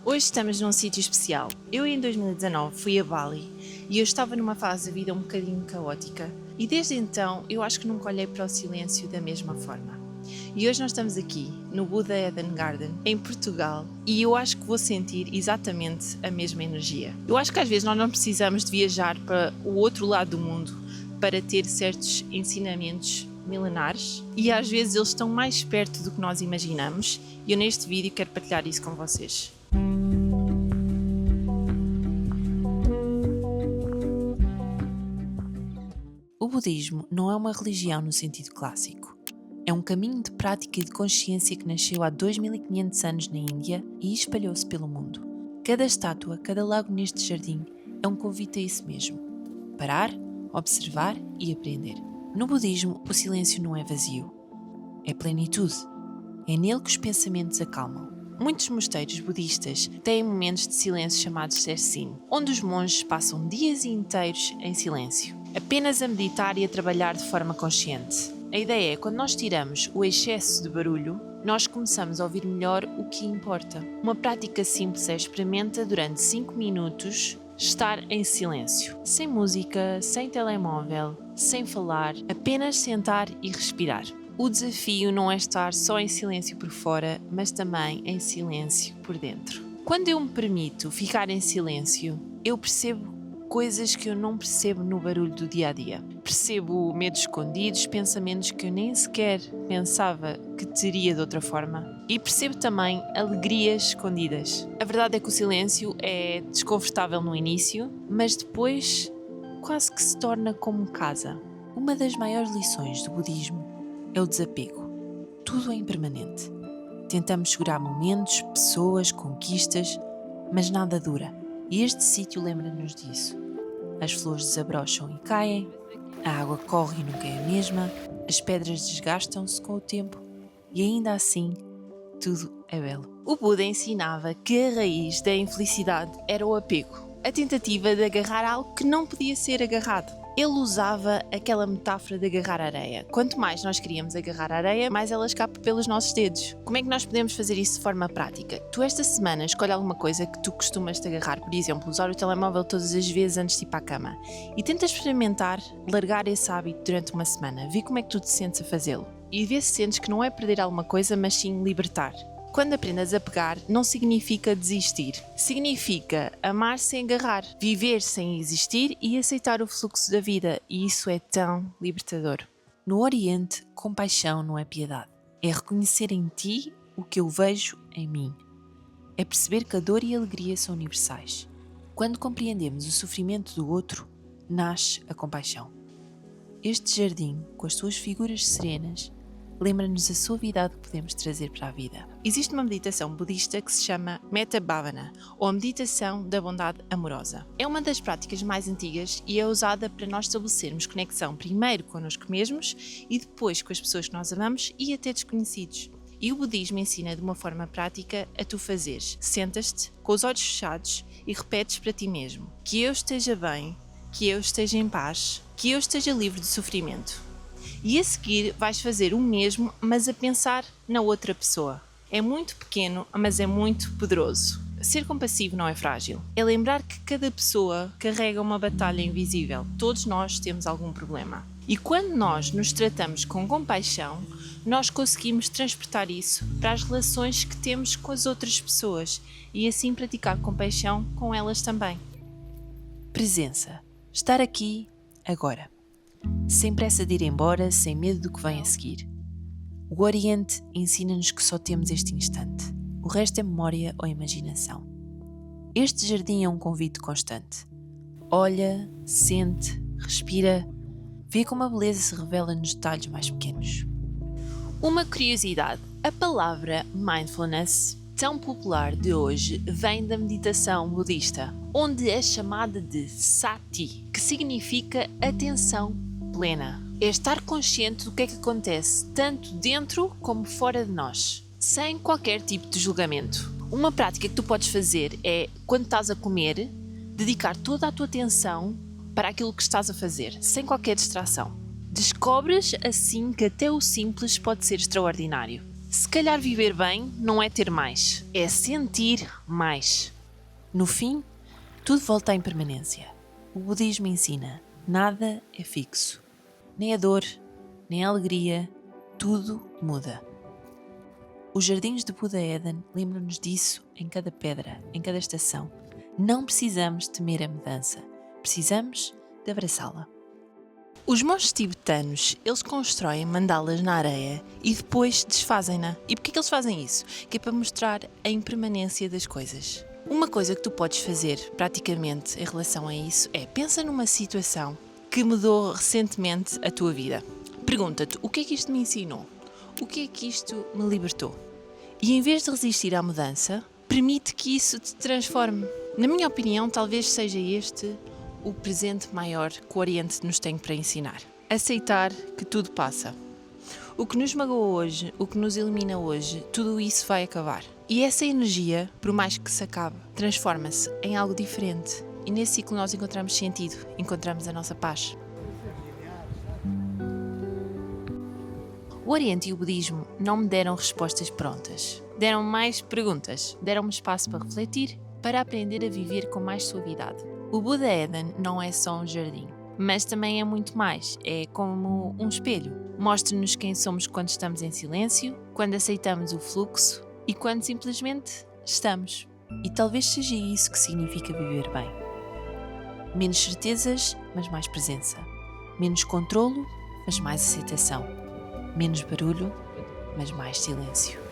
Hoje estamos num sítio especial. Eu em 2019 fui a Bali e eu estava numa fase da vida um bocadinho caótica e desde então eu acho que nunca olhei para o silêncio da mesma forma. E hoje nós estamos aqui no Buddha Eden Garden, em Portugal, e eu acho que vou sentir exatamente a mesma energia. Eu acho que às vezes nós não precisamos de viajar para o outro lado do mundo para ter certos ensinamentos milenares e às vezes eles estão mais perto do que nós imaginamos e eu neste vídeo quero partilhar isso com vocês. O budismo não é uma religião no sentido clássico. É um caminho de prática e de consciência que nasceu há 2500 anos na Índia e espalhou-se pelo mundo. Cada estátua, cada lago neste jardim é um convite a isso mesmo. Parar, observar e aprender. No budismo, o silêncio não é vazio. É plenitude. É nele que os pensamentos acalmam. Muitos mosteiros budistas têm momentos de silêncio chamados sersin, onde os monges passam dias inteiros em silêncio, apenas a meditar e a trabalhar de forma consciente. A ideia é que quando nós tiramos o excesso de barulho, nós começamos a ouvir melhor o que importa. Uma prática simples é experimenta durante 5 minutos estar em silêncio, sem música, sem telemóvel, sem falar, apenas sentar e respirar. O desafio não é estar só em silêncio por fora, mas também em silêncio por dentro. Quando eu me permito ficar em silêncio, eu percebo coisas que eu não percebo no barulho do dia-a-dia. Percebo medos escondidos, pensamentos que eu nem sequer pensava que teria de outra forma. E percebo também alegrias escondidas. A verdade é que o silêncio é desconfortável no início, mas depois quase que se torna como casa. Uma das maiores lições do budismo é o desapego. Tudo é impermanente. Tentamos segurar momentos, pessoas, conquistas, mas nada dura. E este sítio lembra-nos disso. As flores desabrocham e caem, a água corre e nunca é a mesma, as pedras desgastam-se com o tempo e ainda assim, tudo é belo. O Buda ensinava que a raiz da infelicidade era o apego, a tentativa de agarrar algo que não podia ser agarrado. Ele usava aquela metáfora de agarrar areia. Quanto mais nós queríamos agarrar areia, mais ela escapa pelos nossos dedos. Como é que nós podemos fazer isso de forma prática? Tu esta semana escolhe alguma coisa que tu costumas te agarrar, por exemplo, usar o telemóvel todas as vezes antes de ir para a cama e tenta experimentar largar esse hábito durante uma semana. Vê como é que tu te sentes a fazê-lo e vê se sentes que não é perder alguma coisa, mas sim libertar. Quando aprendas a pegar, não significa desistir. Significa amar sem agarrar, viver sem existir e aceitar o fluxo da vida. E isso é tão libertador. No Oriente, compaixão não é piedade. É reconhecer em ti o que eu vejo em mim. É perceber que a dor e a alegria são universais. Quando compreendemos o sofrimento do outro, nasce a compaixão. Este jardim, com as suas figuras serenas, lembra-nos a suavidade que podemos trazer para a vida. Existe uma meditação budista que se chama Metta Bhavana, ou a meditação da bondade amorosa. É uma das práticas mais antigas e é usada para nós estabelecermos conexão primeiro connosco mesmos e depois com as pessoas que nós amamos e até desconhecidos. E o budismo ensina de uma forma prática a tu fazeres. Sentas-te com os olhos fechados e repetes para ti mesmo: que eu esteja bem, que eu esteja em paz, que eu esteja livre de sofrimento. E a seguir vais fazer o mesmo, mas a pensar na outra pessoa. É muito pequeno, mas é muito poderoso. Ser compassivo não é frágil. É lembrar que cada pessoa carrega uma batalha invisível. Todos nós temos algum problema. E quando nós nos tratamos com compaixão, nós conseguimos transportar isso para as relações que temos com as outras pessoas e assim praticar compaixão com elas também. Presença. Estar aqui, agora. Sem pressa de ir embora, sem medo do que vem a seguir. O Oriente ensina-nos que só temos este instante. O resto é memória ou imaginação. Este jardim é um convite constante. Olha, sente, respira, vê como a beleza se revela nos detalhes mais pequenos. Uma curiosidade: a palavra mindfulness, tão popular de hoje, vem da meditação budista, onde é chamada de sati, que significa atenção plena. É estar consciente do que é que acontece, tanto dentro como fora de nós, sem qualquer tipo de julgamento. Uma prática que tu podes fazer é, quando estás a comer, dedicar toda a tua atenção para aquilo que estás a fazer, sem qualquer distração. Descobres assim que até o simples pode ser extraordinário. Se calhar viver bem não é ter mais, é sentir mais. No fim, tudo volta à impermanência. O budismo ensina: nada é fixo. Nem a dor, nem a alegria, tudo muda. Os jardins de Buda Eden lembram-nos disso em cada pedra, em cada estação. Não precisamos temer a mudança, precisamos de abraçá-la. Os monges tibetanos, eles constroem mandalas na areia e depois desfazem-na. E porquê que eles fazem isso? Que é para mostrar a impermanência das coisas. Uma coisa que tu podes fazer, praticamente, em relação a isso, é pensa numa situação que mudou recentemente a tua vida. Pergunta-te, o que é que isto me ensinou? O que é que isto me libertou? E em vez de resistir à mudança, permite que isso te transforme. Na minha opinião, talvez seja este o presente maior que o Oriente nos tem para ensinar. Aceitar que tudo passa. O que nos magoa hoje, o que nos elimina hoje, tudo isso vai acabar. E essa energia, por mais que se acabe, transforma-se em algo diferente. E nesse ciclo nós encontramos sentido, encontramos a nossa paz. O Oriente e o Budismo não me deram respostas prontas. Deram mais perguntas, deram-me espaço para refletir, para aprender a viver com mais suavidade. O Buda Eden não é só um jardim, mas também é muito mais. É como um espelho. Mostra-nos quem somos quando estamos em silêncio, quando aceitamos o fluxo e quando simplesmente estamos. E talvez seja isso que significa viver bem. Menos certezas, mas mais presença. Menos controlo, mas mais aceitação. Menos barulho, mas mais silêncio.